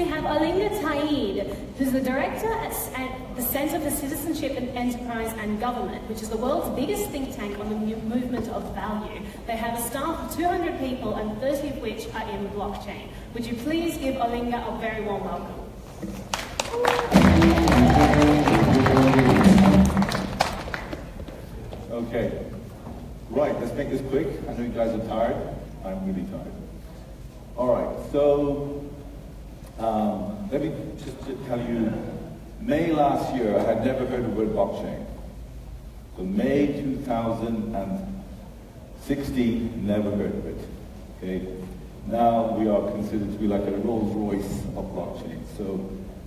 we have Olinga Taid, who's the director at the Centre for Citizenship and Enterprise and Government, which is the world's biggest think tank on the movement of value. They have a staff of 200 people, and 30 of which are in blockchain. Would you please give Olinga a very warm welcome? Okay. Right, let's make this quick. I know you guys are tired. I'm really tired. All right, so let me just tell you, May last year, I had never heard of the word blockchain. So May 2016, never heard of it. Okay. Now we are considered to be like a Rolls Royce of blockchain. So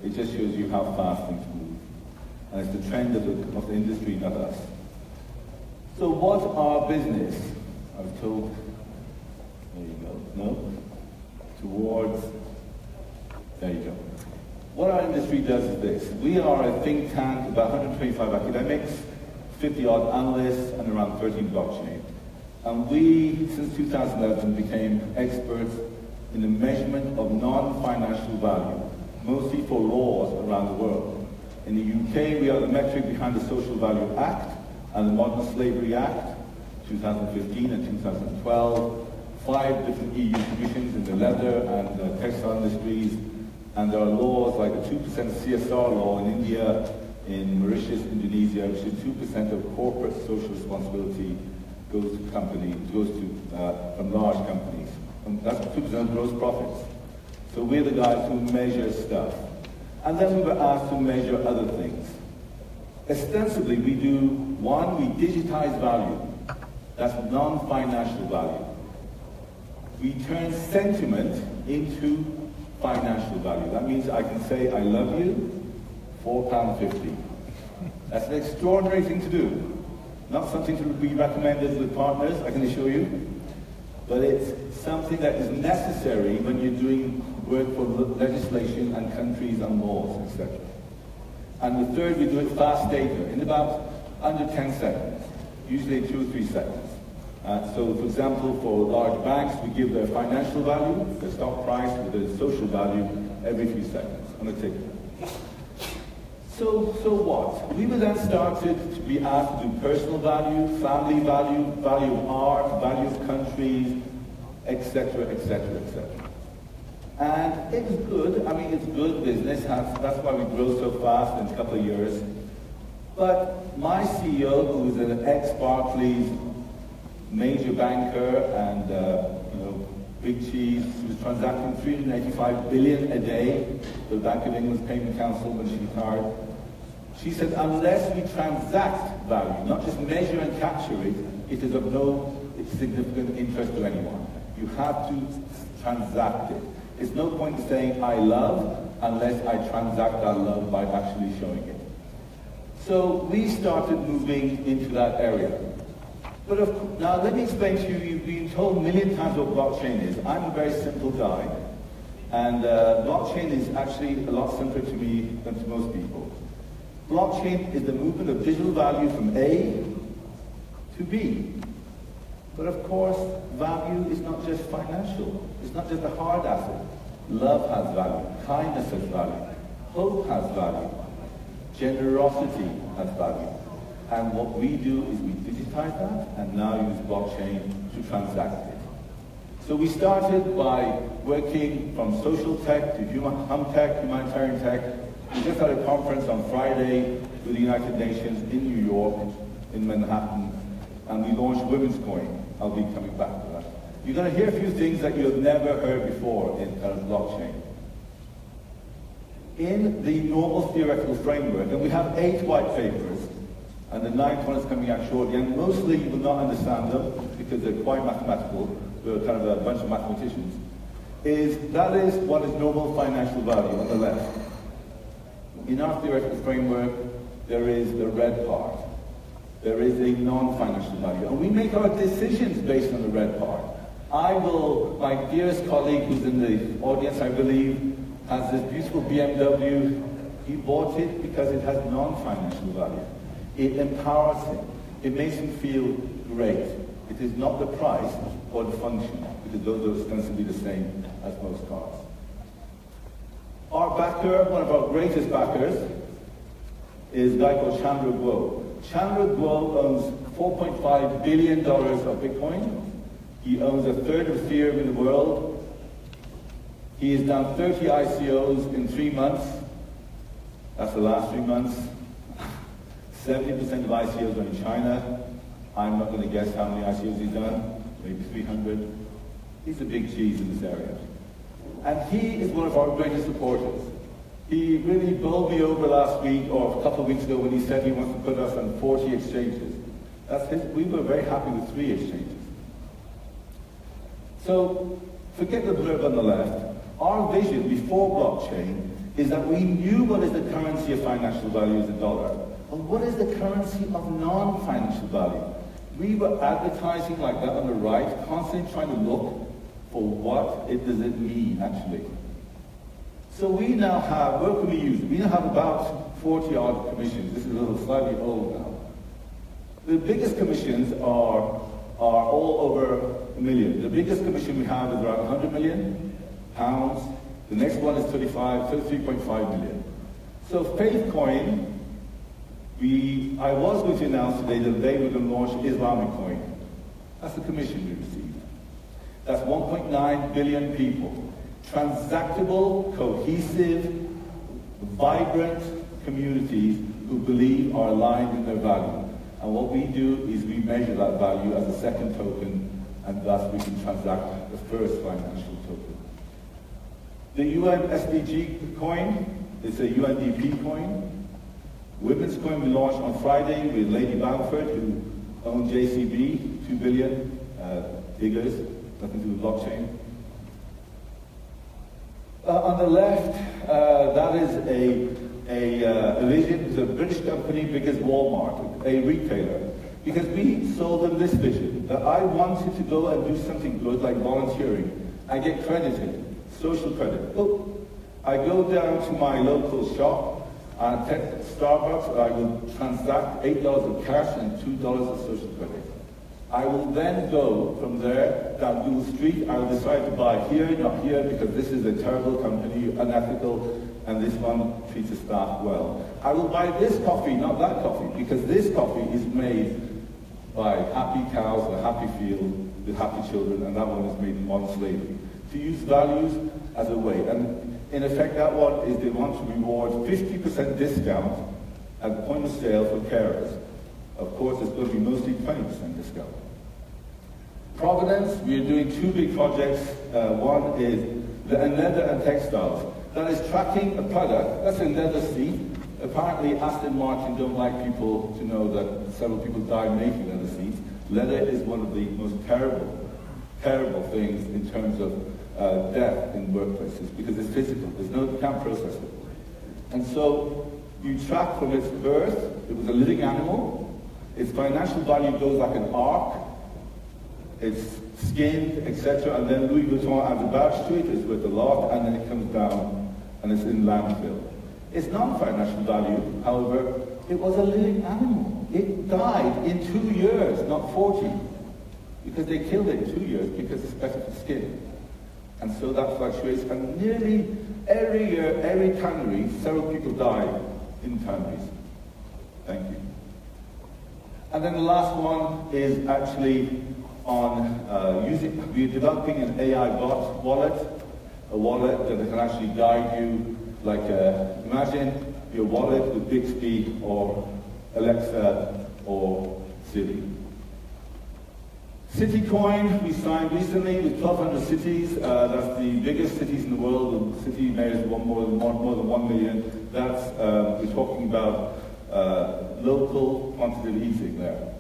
it just shows you how fast things move. And it's the trend of the industry, not us. So what's our business? I was told, there you go, no? Towards, there you go. What our industry does is this. We are a think tank, about 125 academics, 50 odd analysts, and around 13 blockchain. And we, since 2011, became experts in the measurement of non-financial value, mostly for laws around the world. In the UK, we are the metric behind the Social Value Act and the Modern Slavery Act, 2015 and 2012, 5 different EU commissions in the leather and textile industries, and there are laws like the 2% CSR law in India, in Mauritius, Indonesia, which is 2% of corporate social responsibility goes to companies, from large companies. And that's 2% of gross profits. So we're the guys who measure stuff. And then we were asked to measure other things. Ostensibly, we do, one, we digitize value. That's non-financial value. We turn sentiment into financial value. That means I can say, I love you, £4.50. That's an extraordinary thing to do. Not something to be recommended with partners, I can assure you. But it's something that is necessary when you're doing work for legislation and countries and laws, etc. And the third, we do it fast data, in about under 10 seconds, usually 2 or 3 seconds. So, for example, for large banks, we give their financial value, their stock price, with their social value every 3 seconds on a ticker. So what? We were then started to be asked to do personal value, family value, value of art, value of countries, etc., etc., etc. And it was good. I mean, it's good business. That's why we grow so fast in a couple of years. But my CEO, who is an ex-Barclays major banker and big cheese, who was transacting 385 billion a day for the Bank of England's Payment Council when she retired. She said, unless we transact value, not just measure and capture it, it is of no significant interest to anyone. You have to transact it. It's no point in saying I love unless I transact that love by actually showing it. So we started moving into that area. But now let me explain to you, you've been told a million times what blockchain is. I'm a very simple guy, and blockchain is actually a lot simpler to me than to most people. Blockchain is the movement of digital value from A to B. But of course, value is not just financial. It's not just a hard asset. Love has value. Kindness has value. Hope has value. Generosity has value. And what we do is we digitize that and now use blockchain to transact it. So we started by working from social tech to hum tech, humanitarian tech. We just had a conference on Friday with the United Nations in New York, in Manhattan, and we launched Women's Coin. I'll be coming back to that. You're going to hear a few things that you have never heard before in blockchain. In the normal theoretical framework, and we have 8 white papers, and the 9th one is coming out shortly, and mostly you will not understand them because they're quite mathematical. We're kind of a bunch of mathematicians. That is what is normal financial value on the left. In our theoretical framework, there is the red part. There is a non-financial value. And we make our decisions based on the red part. My dearest colleague who's in the audience, I believe, has this beautiful BMW. He bought it because it has non-financial value. It empowers him. It makes him feel great. It is not the price or the function, because those are ostensibly the same as most cars. backer, one of our greatest backers, is a guy called Chandra Guo. Chandra Guo owns $4.5 billion of Bitcoin. He owns a third of Ethereum in the world. He has done 30 ICOs in 3 months. That's the last 3 months. 70% of ICOs are in China. I'm not going to guess how many ICOs he's done. Maybe 300. He's a big cheese in this area. And he is one of our greatest supporters. He really bowled me over last week, or a couple of weeks ago, when he said he wants to put us on 40 exchanges. We were very happy with 3 exchanges. So, forget the blurb on the left. Our vision before blockchain is that we knew what is the currency of financial value is the dollar. But what is the currency of non-financial value? We were advertising like that on the right, constantly trying to look for what does it mean, actually. So we now have, where can we use it? We now have about 40-odd commissions. This is a little slightly old now. The biggest commissions are all over $1 million. The biggest commission we have is around 100 million pounds. The next one is 33.5 million. So Faithcoin, I was going to announce today that they were going to launch Islamic coin. That's the commission we received. That's 1.9 billion people. Transactable, cohesive, vibrant communities who believe are aligned in their value. And what we do is we measure that value as a second token, and thus we can transact the first financial token. The UN SDG coin is a UNDP coin. Women's coin we launched on Friday with Lady Bamford, who owned JCB, 2 billion figures, nothing to do with blockchain. On the left, that is a vision. It's a British company, big as Walmart, a retailer. Because we sold them this vision, that I wanted to go and do something good, like volunteering, and get credited, social credit. Look, I go down to my local shop, at Starbucks, I will transact $8 of cash and $2 of social credit. I will then go from there down Google Street. I will decide to buy here, not here, because this is a terrible company, unethical, and this one treats the staff well. I will buy this coffee, not that coffee, because this coffee is made by happy cows, a happy field, with happy children, and that one is made in modern slavery. To use values as a way. And in effect, that one is they want to reward 50% discount at the point of sale for carers. Of course, it's going to be mostly 20% discount. Providence, we are doing 2 big projects. One is the leather and textiles. That is tracking a product. That's a leather seat. Apparently, Aston Martin don't like people to know that several people died making leather seats. Leather is one of the most terrible things in terms of death in workplaces, because it's physical. You can't process it. And so you track from its birth. It was a living animal. Its financial value goes like an arc. It's skinned, etc. And then Louis Vuitton adds a badge to it. It's worth a lot, and then it comes down and it's in landfill. Its non-financial value, however, it was a living animal. It died in 2 years, not 40, because they killed it in 2 years because it's better for skin. And so that fluctuates, and nearly every year, every tannery, several people die in tanneries. Thank you. And then the last one is actually on we're developing an AI bot wallet, a wallet that can actually guide you, like imagine your wallet with Bixby or Alexa or Siri. Citycoin, we signed recently with 1,200 cities. That's the biggest cities in the world. The city mayors more than 1 million. That's, we're talking about local quantitative easing there.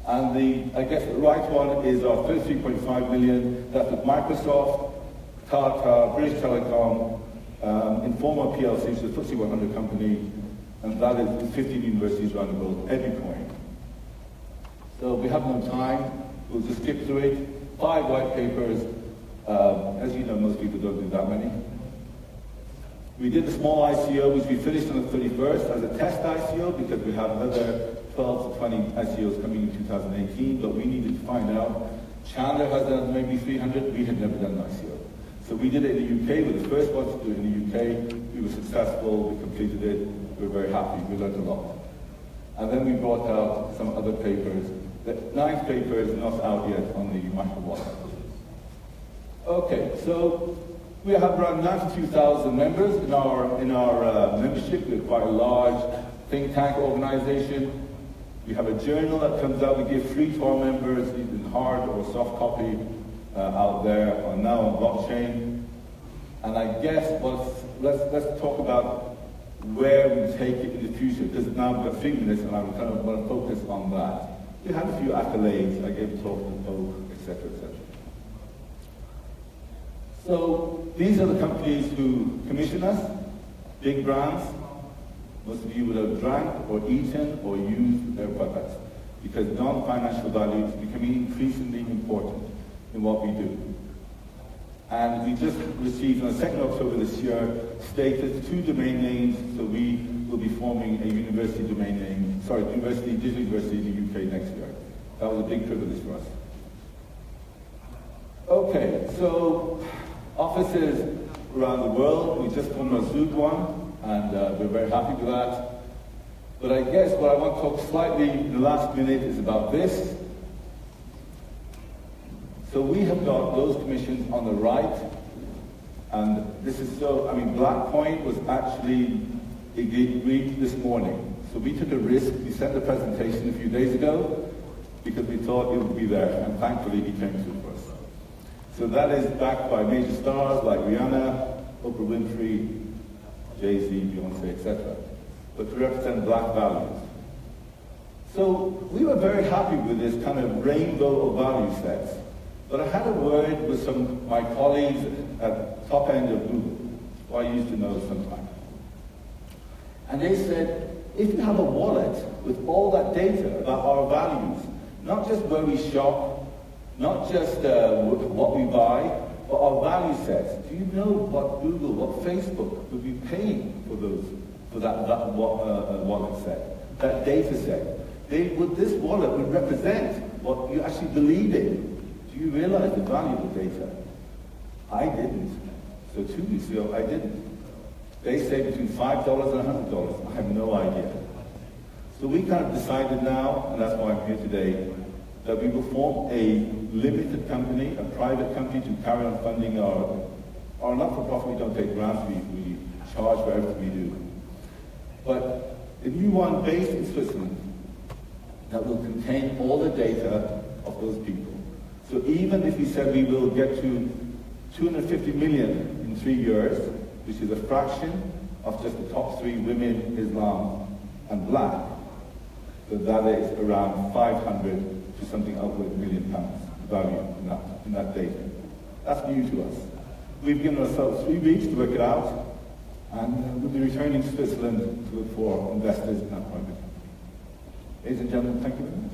And I guess the right one is our 33.5 million. That's with Microsoft, Tata, British Telecom, Informa PLC, which is a FTSE 100 company, and that is with 15 universities around the world, EduCoin. So we have no time. We'll just skip through it. 5 white papers. As you know, most people don't do that many. We did a small ICO, which we finished on the 31st as a test ICO, because we have another 12 to 20 ICOs coming in 2018, but we needed to find out. Chandler has done maybe 300. We had never done an ICO. So we did it in the UK. We were the first ones to do it in the UK. We were successful. We completed it. We were very happy. We learned a lot. And then we brought out some other papers. The ninth paper is not out yet on the micro wallet. Okay, so we have around 92,000 members in our membership. We're quite a large think tank organization. We have a journal that comes out. We give free to our members, either in hard or soft copy, out there, or now on blockchain. And I guess let's talk about where we take it in the future, because now we've got a few minutes and I kind of want to focus on that. We had a few accolades. I gave a talk to the Pope, etc., etc. So these are the companies who commission us, big brands. Most of you would have drank or eaten or used their products, because non-financial value is becoming increasingly important in what we do. And we just received on the 2nd of October this year status 2 domain names, so we will be forming a university domain name, digital university in the UK next year. That was a big privilege for us. Okay, so offices around the world. We just formed a Zug one, and we're very happy with that. But I guess what I want to talk slightly in the last minute is about this. So we have got those commissions on the right, and this is BlackPoint was actually agreed this morning. So we took a risk. We sent a presentation a few days ago because we thought it would be there, and thankfully he came through for us. So that is backed by major stars like Rihanna, Oprah Winfrey, Jay-Z, Beyonce, etc. But to represent black values. So we were very happy with this kind of rainbow of value sets. But I had a word with some of my colleagues at the top end of Google, who I used to know sometime. And they said, if you have a wallet with all that data about our values, not just where we shop, not just what we buy, but our value sets, do you know what Google, what Facebook would be paying for that wallet set, that data set? This wallet would represent what you actually believe in. Do you realize the value of the data? I didn't. So 2 weeks ago, I didn't. They say between $5 and $100. I have no idea. So we kind of decided now, and that's why I'm here today, that we will form a limited company, a private company, to carry on funding our not-for-profit. We don't take grants, we charge for everything we do. But a new one based in Switzerland that will contain all the data of those people. So even if we said we will get to 250 million in 3 years, which is a fraction of just the top 3 women, Islam, and black, so that is around 500 to something over £1 million value in that data. That's new to us. We've given ourselves 3 weeks to work it out, and we'll be returning to Switzerland to look for investors in that project. Ladies and gentlemen, thank you very much.